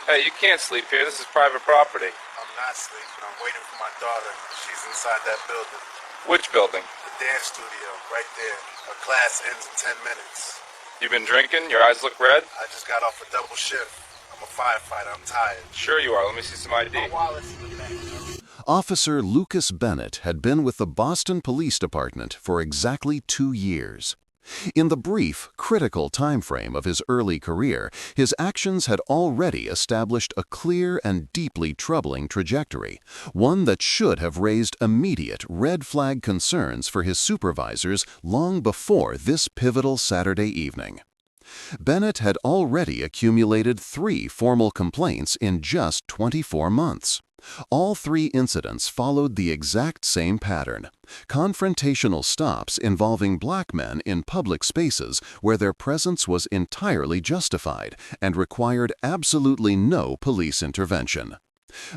Hey, you can't sleep here. This is private property. I'm not sleeping. I'm waiting for my daughter. She's inside that building. Which building? The dance studio, right there. Her class ends in 10 minutes. You been drinking? Your eyes look red? I just got off a double shift. I'm a firefighter. I'm tired. Sure you are. Let me see some ID. My wallet's in the back. Officer Lucas Bennett had been with the Boston Police Department for exactly 2 years. In the brief, critical time frame of his early career, his actions had already established a clear and deeply troubling trajectory, one that should have raised immediate red flag concerns for his supervisors long before this pivotal Saturday evening. Bennett had already accumulated 3 formal complaints in just 24 months. All 3 incidents followed the exact same pattern: confrontational stops involving black men in public spaces where their presence was entirely justified and required absolutely no police intervention.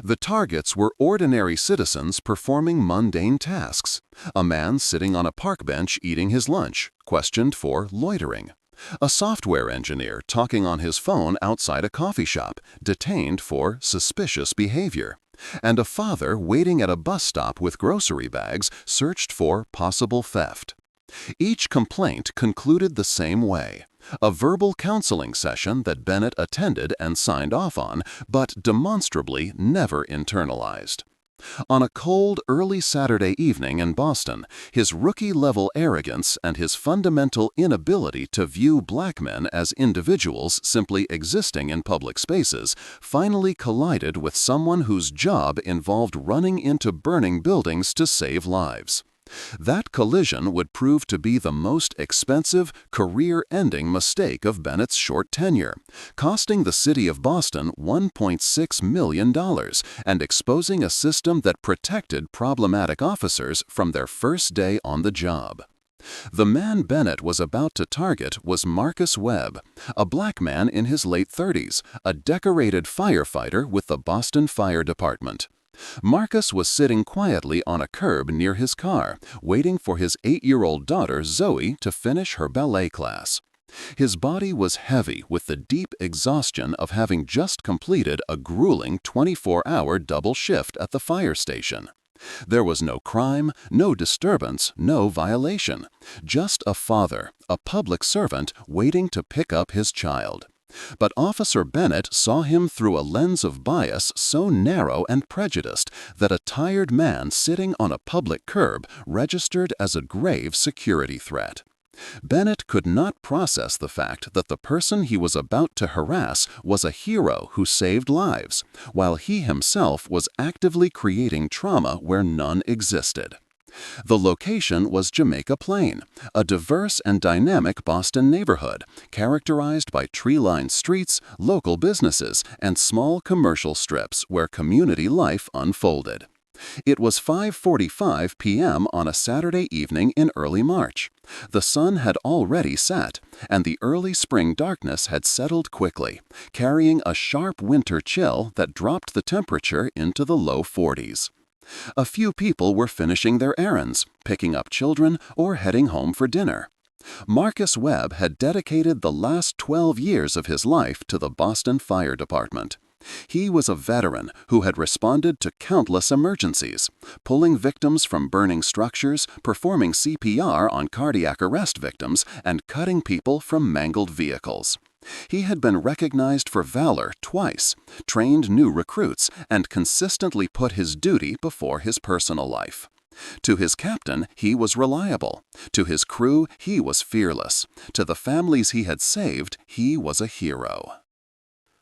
The targets were ordinary citizens performing mundane tasks. A man sitting on a park bench eating his lunch, questioned for loitering. A software engineer talking on his phone outside a coffee shop, detained for suspicious behavior. And a father waiting at a bus stop with grocery bags, searched for possible theft. Each complaint concluded the same way: a verbal counseling session that Bennett attended and signed off on, but demonstrably never internalized. On a cold, early Saturday evening in Boston, his rookie-level arrogance and his fundamental inability to view black men as individuals simply existing in public spaces finally collided with someone whose job involved running into burning buildings to save lives. That collision would prove to be the most expensive, career-ending mistake of Bennett's short tenure, costing the city of Boston $1.6 million and exposing a system that protected problematic officers from their first day on the job. The man Bennett was about to target was Marcus Webb, a black man in his late 30s, a decorated firefighter with the Boston Fire Department. Marcus was sitting quietly on a curb near his car, waiting for his 8-year-old daughter Zoe to finish her ballet class. His body was heavy with the deep exhaustion of having just completed a grueling 24-hour double shift at the fire station. There was no crime, no disturbance, no violation. Just a father, a public servant, waiting to pick up his child. But Officer Bennett saw him through a lens of bias so narrow and prejudiced that a tired man sitting on a public curb registered as a grave security threat. Bennett could not process the fact that the person he was about to harass was a hero who saved lives, while he himself was actively creating trauma where none existed. The location was Jamaica Plain, a diverse and dynamic Boston neighborhood characterized by tree-lined streets, local businesses, and small commercial strips where community life unfolded. It was 5:45 p.m. on a Saturday evening in early March. The sun had already set, and the early spring darkness had settled quickly, carrying a sharp winter chill that dropped the temperature into the low 40s. A few people were finishing their errands, picking up children, or heading home for dinner. Marcus Webb had dedicated the last 12 years of his life to the Boston Fire Department. He was a veteran who had responded to countless emergencies, pulling victims from burning structures, performing CPR on cardiac arrest victims, and cutting people from mangled vehicles. He had been recognized for valor twice, trained new recruits, and consistently put his duty before his personal life. To his captain, he was reliable. To his crew, he was fearless. To the families he had saved, he was a hero.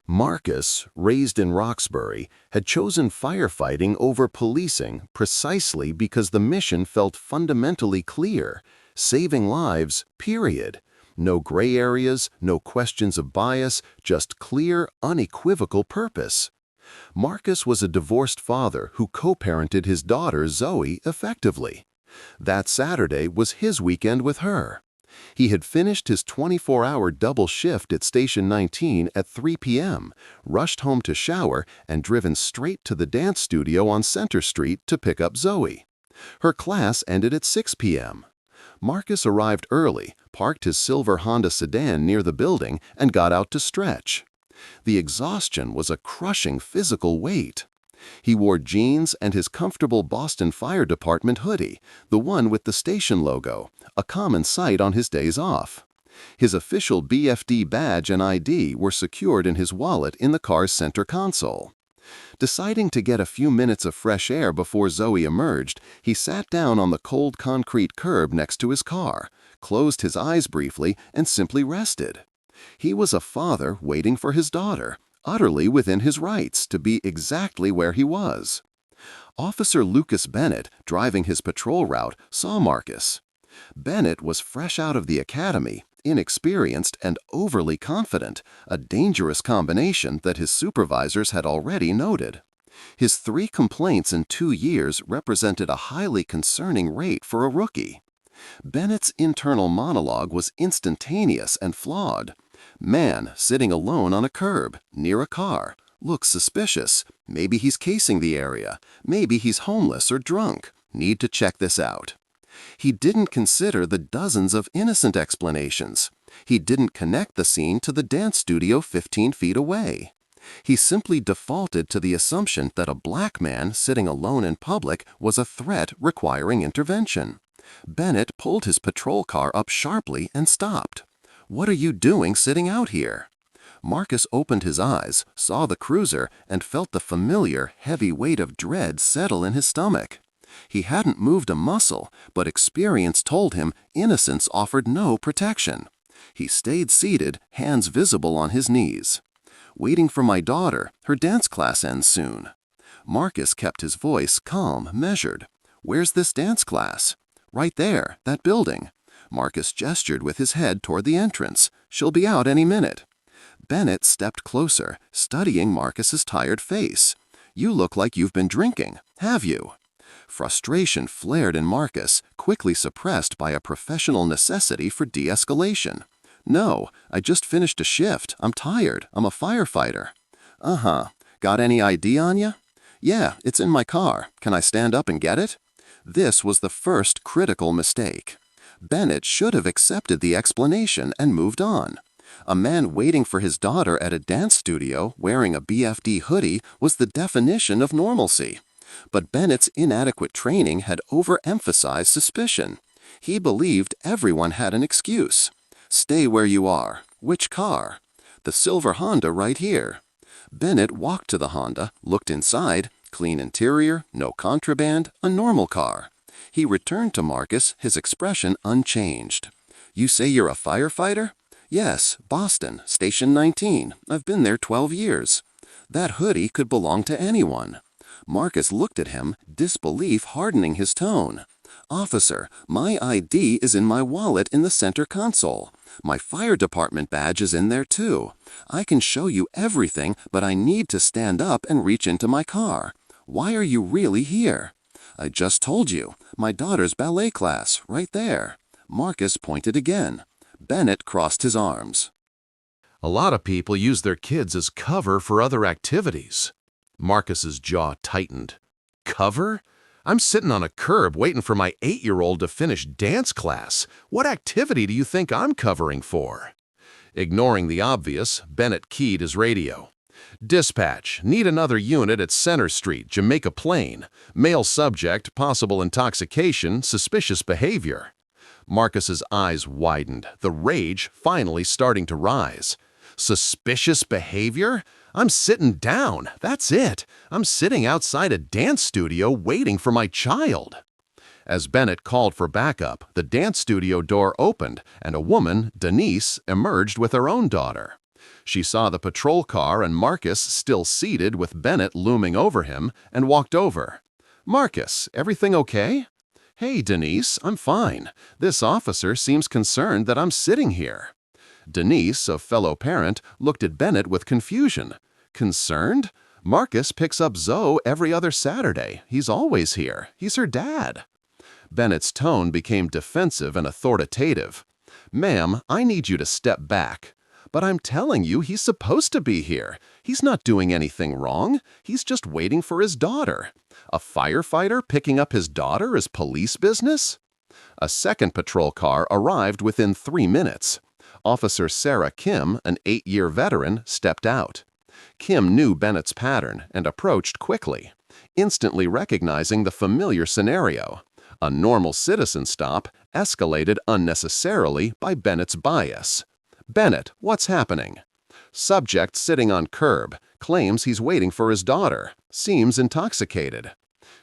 Marcus, raised in Roxbury, had chosen firefighting over policing precisely because the mission felt fundamentally clear: saving lives, period. No gray areas, no questions of bias, just clear, unequivocal purpose. Marcus was a divorced father who co-parented his daughter Zoe effectively. That Saturday was his weekend with her. He had finished his 24-hour double shift at Station 19 at 3 p.m., rushed home to shower, and driven straight to the dance studio on Center Street to pick up Zoe. Her class ended at 6 p.m. Marcus arrived early, parked his silver Honda sedan near the building, and got out to stretch. The exhaustion was a crushing physical weight. He wore jeans and his comfortable Boston Fire Department hoodie, the one with the station logo, a common sight on his days off. His official BFD badge and ID were secured in his wallet in the car's center console. Deciding to get a few minutes of fresh air before Zoe emerged, he sat down on the cold concrete curb next to his car, closed his eyes briefly, and simply rested. He was a father waiting for his daughter, utterly within his rights to be exactly where he was. Officer Lucas Bennett, driving his patrol route, saw Marcus. Bennett was fresh out of the academy, inexperienced and overly confident, a dangerous combination that his supervisors had already noted. His 3 complaints in 2 years represented a highly concerning rate for a rookie. Bennett's internal monologue was instantaneous and flawed. Man sitting alone on a curb, near a car. Looks suspicious. Maybe he's casing the area. Maybe he's homeless or drunk. Need to check this out. He didn't consider the dozens of innocent explanations. He didn't connect the scene to the dance studio 15 feet away. He simply defaulted to the assumption that a black man sitting alone in public was a threat requiring intervention. Bennett pulled his patrol car up sharply and stopped. "What are you doing sitting out here?" Marcus opened his eyes, saw the cruiser, and felt the familiar, heavy weight of dread settle in his stomach. He hadn't moved a muscle, but experience told him innocence offered no protection. He stayed seated, hands visible on his knees. "Waiting for my daughter. Her dance class ends soon." Marcus kept his voice calm, measured. "Where's this dance class?" "Right there, that building." Marcus gestured with his head toward the entrance. "She'll be out any minute." Bennett stepped closer, studying Marcus's tired face. "You look like you've been drinking. Have you?" Frustration flared in Marcus, quickly suppressed by a professional necessity for de-escalation. "No, I just finished a shift. I'm tired. I'm a firefighter." "Uh-huh. Got any ID on you?" "Yeah, it's in my car. Can I stand up and get it?" This was the first critical mistake. Bennett should have accepted the explanation and moved on. A man waiting for his daughter at a dance studio wearing a BFD hoodie was the definition of normalcy. But Bennett's inadequate training had overemphasized suspicion. He believed everyone had an excuse. "Stay where you are." "Which car?" "The silver Honda right here." Bennett walked to the Honda, looked inside, clean interior, no contraband, a normal car. He returned to Marcus, his expression unchanged. "You say you're a firefighter?" "Yes, Boston, Station 19. I've been there 12 years. "That hoodie could belong to anyone." Marcus looked at him, disbelief hardening his tone. "Officer, my ID is in my wallet in the center console. My fire department badge is in there too. I can show you everything, but I need to stand up and reach into my car. Why are you really here?" "I just told you. My daughter's ballet class, right there." Marcus pointed again. Bennett crossed his arms. A lot of people use their kids as cover for other activities. Marcus's jaw tightened. Cover? I'm sitting on a curb waiting for my 8-year-old to finish dance class. What activity do you think I'm covering for? Ignoring the obvious, Bennett keyed his radio. "Dispatch, need another unit at Center Street, Jamaica Plain. Male subject, possible intoxication, suspicious behavior." Marcus's eyes widened, the rage finally starting to rise. Suspicious behavior? I'm sitting down. That's it. I'm sitting outside a dance studio waiting for my child. As Bennett called for backup, the dance studio door opened and a woman, Denise, emerged with her own daughter. She saw the patrol car and Marcus still seated with Bennett looming over him and walked over. "Marcus, everything okay?" "Hey, Denise, I'm fine. This officer seems concerned that I'm sitting here." Denise, a fellow parent, looked at Bennett with confusion. "Concerned? Marcus picks up Zoe every other Saturday. He's always here. He's her dad." Bennett's tone became defensive and authoritative. "Ma'am, I need you to step back. But I'm telling you, he's supposed to be here. He's not doing anything wrong. He's just waiting for his daughter. A firefighter picking up his daughter is police business?" A second patrol car arrived within 3 minutes. Officer Sarah Kim, an 8-year veteran, stepped out. Kim knew Bennett's pattern and approached quickly, instantly recognizing the familiar scenario. A normal citizen stop escalated unnecessarily by Bennett's bias. "Bennett, what's happening?" Subject sitting on curb, claims he's waiting for his daughter, seems intoxicated.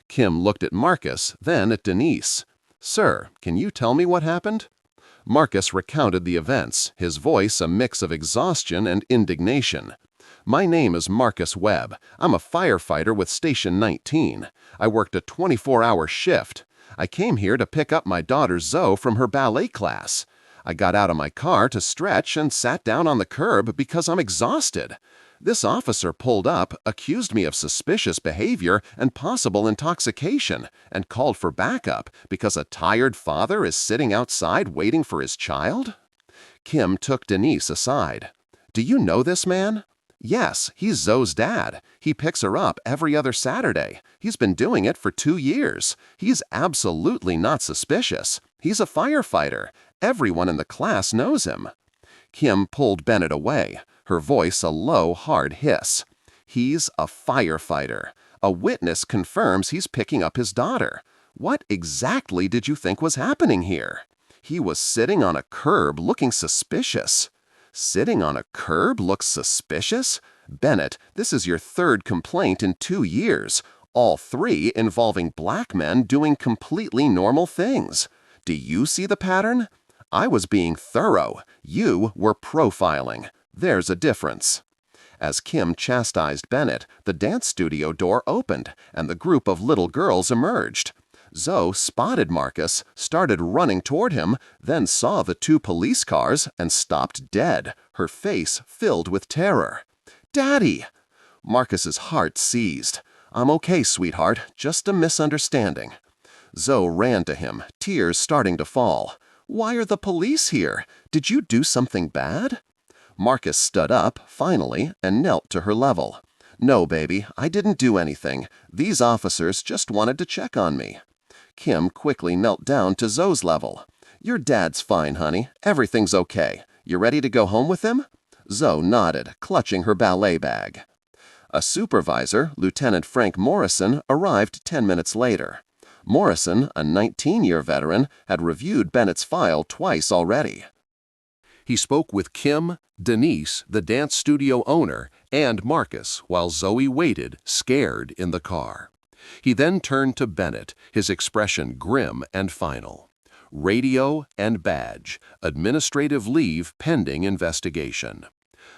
Kim looked at Marcus, then at Denise. "Sir, can you tell me what happened?" Marcus recounted the events, his voice a mix of exhaustion and indignation. "My name is Marcus Webb. I'm a firefighter with Station 19. I worked a 24-hour shift. I came here to pick up my daughter Zoe from her ballet class. I got out of my car to stretch and sat down on the curb because I'm exhausted. This officer pulled up, accused me of suspicious behavior and possible intoxication, and called for backup because a tired father is sitting outside waiting for his child?" Kim took Denise aside. "Do you know this man?" "Yes, he's Zoe's dad. He picks her up every other Saturday. He's been doing it for 2 years. He's absolutely not suspicious. He's a firefighter. Everyone in the class knows him." Kim pulled Bennett away, her voice a low, hard hiss. "He's a firefighter. A witness confirms he's picking up his daughter. What exactly did you think was happening here? He was sitting on a curb looking suspicious." "Sitting on a curb looks suspicious? Bennett, this is your 3rd complaint in 2 years, all 3 involving black men doing completely normal things. Do you see the pattern? I was being thorough. You were profiling. There's a difference." As Kim chastised Bennett, the dance studio door opened, and the group of little girls emerged. Zoe spotted Marcus, started running toward him, then saw the 2 police cars and stopped dead, her face filled with terror. "Daddy!" Marcus's heart seized. "I'm okay, sweetheart, just a misunderstanding." Zoe ran to him, tears starting to fall. "Why are the police here? Did you do something bad?" Marcus stood up, finally, and knelt to her level. "No, baby, I didn't do anything. These officers just wanted to check on me." Kim quickly knelt down to Zoe's level. "Your dad's fine, honey. Everything's okay. You ready to go home with him?" Zoe nodded, clutching her ballet bag. A supervisor, Lieutenant Frank Morrison, arrived 10 minutes later. Morrison, a 19-year veteran, had reviewed Bennett's file twice already. He spoke with Kim, Denise, the dance studio owner, and Marcus while Zoe waited, scared, in the car. He then turned to Bennett, his expression grim and final. "Radio and badge. Administrative leave pending investigation."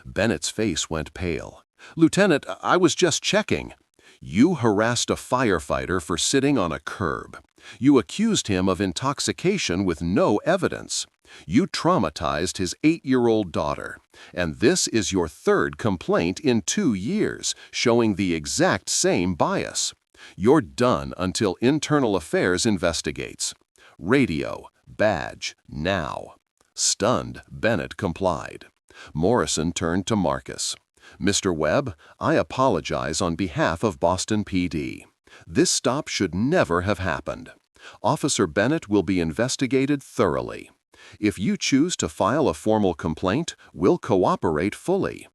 Bennett's face went pale. "Lieutenant, I was just checking." "You harassed a firefighter for sitting on a curb. You accused him of intoxication with no evidence. You traumatized his 8-year-old daughter. And this is your 3rd complaint in 2 years, showing the exact same bias. You're done until Internal Affairs investigates. Radio, badge, now." Stunned, Bennett complied. Morrison turned to Marcus. "Mr. Webb, I apologize on behalf of Boston PD. This stop should never have happened. Officer Bennett will be investigated thoroughly. If you choose to file a formal complaint, we'll cooperate fully."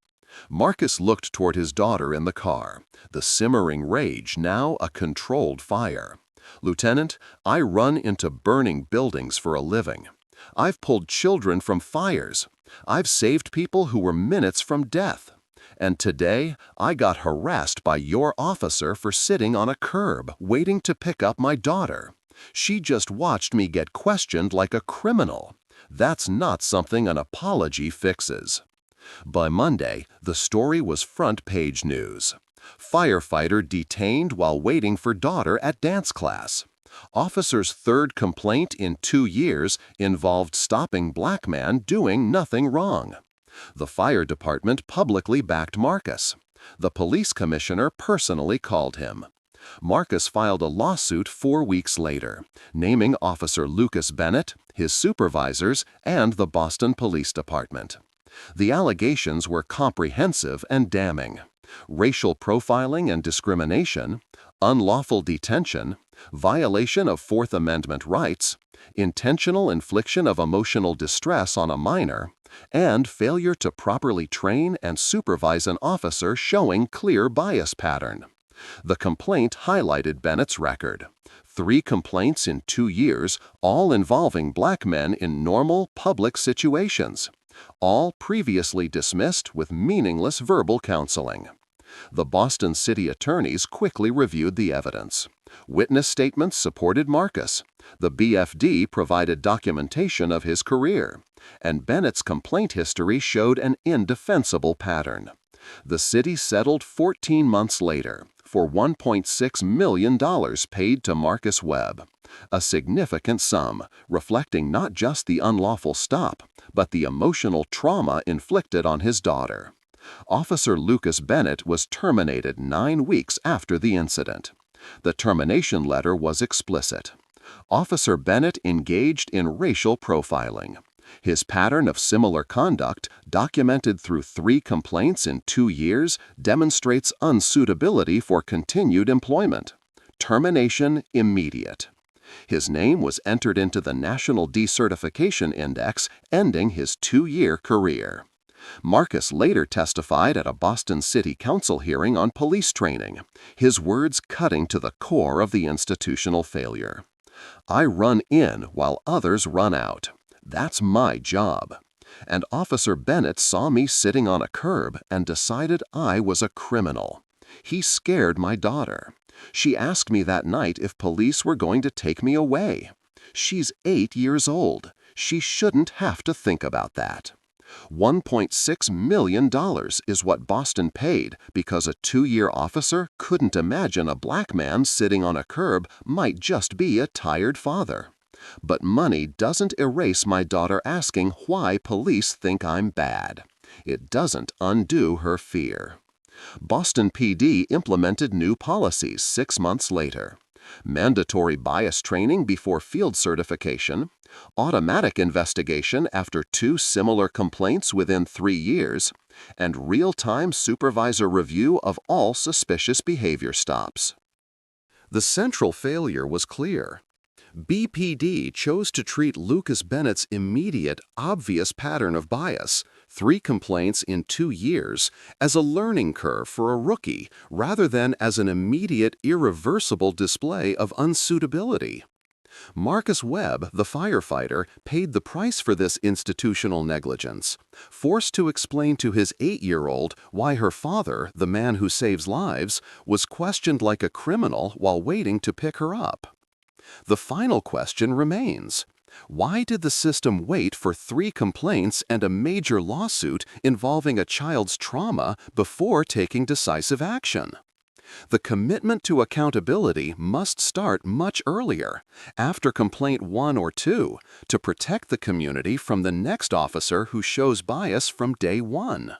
Marcus looked toward his daughter in the car, the simmering rage now a controlled fire. "Lieutenant, I run into burning buildings for a living. I've pulled children from fires. I've saved people who were minutes from death. And today, I got harassed by your officer for sitting on a curb waiting to pick up my daughter. She just watched me get questioned like a criminal. That's not something an apology fixes." By Monday, the story was front-page news. Firefighter detained while waiting for daughter at dance class. Officer's 3rd complaint in 2 years involved stopping black man doing nothing wrong. The fire department publicly backed Marcus. The police commissioner personally called him. Marcus filed a lawsuit 4 weeks later, naming Officer Lucas Bennett, his supervisors, and the Boston Police Department. The allegations were comprehensive and damning. Racial profiling and discrimination, unlawful detention, violation of Fourth Amendment rights, intentional infliction of emotional distress on a minor, and failure to properly train and supervise an officer showing clear bias pattern. The complaint highlighted Bennett's record. 3 complaints in 2 years, all involving black men in normal, public situations. All previously dismissed with meaningless verbal counseling. The Boston city attorneys quickly reviewed the evidence. Witness statements supported Marcus. The BFD provided documentation of his career. And Bennett's complaint history showed an indefensible pattern. The city settled 14 months later for $1.6 million paid to Marcus Webb, a significant sum reflecting not just the unlawful stop, but the emotional trauma inflicted on his daughter. Officer Lucas Bennett was terminated 9 weeks after the incident. The termination letter was explicit. Officer Bennett engaged in racial profiling. His pattern of similar conduct, documented through 3 complaints in 2 years, demonstrates unsuitability for continued employment. Termination immediate. His name was entered into the National Decertification Index, ending his 2-year career. Marcus later testified at a Boston City Council hearing on police training, his words cutting to the core of the institutional failure. "I run in while others run out. That's my job. And Officer Bennett saw me sitting on a curb and decided I was a criminal. He scared my daughter. She asked me that night if police were going to take me away. She's 8 years old. She shouldn't have to think about that." $1.6 million is what Boston paid because a 2-year officer couldn't imagine a black man sitting on a curb might just be a tired father. But money doesn't erase my daughter asking why police think I'm bad. It doesn't undo her fear. Boston PD implemented new policies 6 months later. Mandatory bias training before field certification, automatic investigation after 2 similar complaints within 3 years, and real-time supervisor review of all suspicious behavior stops. The central failure was clear. BPD chose to treat Lucas Bennett's immediate, obvious pattern of bias, 3 complaints in 2 years, as a learning curve for a rookie rather than as an immediate, irreversible display of unsuitability. Marcus Webb, the firefighter, paid the price for this institutional negligence, forced to explain to his 8-year-old why her father, the man who saves lives, was questioned like a criminal while waiting to pick her up. The final question remains: why did the system wait for 3 complaints and a major lawsuit involving a child's trauma before taking decisive action? The commitment to accountability must start much earlier, after complaint 1 or 2, to protect the community from the next officer who shows bias from day 1.